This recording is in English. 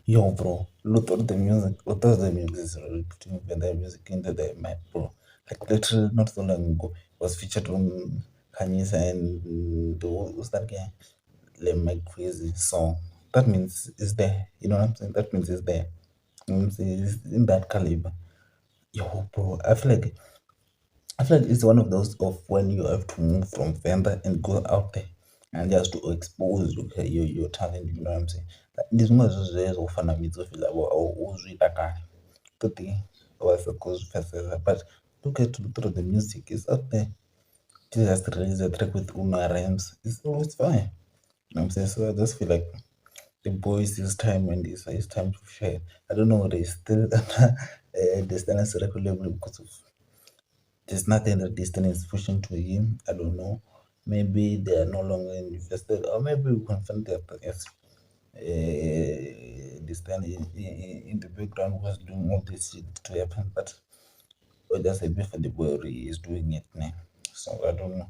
Yo, bro, Lutro the music is really putting the music into the map, bro. Like literally not so long ago, it was featured on Kanye's and what's that guy? Le Mike Crazy song. That means it's there. You know what I'm saying? That means it's there. It's in that caliber. Yo, bro, I feel like it's one of those of when you have to move from vendor and go out there and just to expose your talent, you know what I'm saying? Like, ndi zwiṅwe zwo fana midzo feel u zwi ita kale. Today was a cause pheasant, but look at through the music, it's up there. Just release a track with Una Rhymes. It's always fine. You know what I'm saying? So I just feel like the boys this time and it's time to share. I don't know, they still distance regularly because of there's nothing that Disney is pushing to him. I don't know. Maybe they are no longer invested, or maybe we can find that as Disney in the background was doing all this shit to happen, but or just a bit for the boy is doing it now. So I don't know.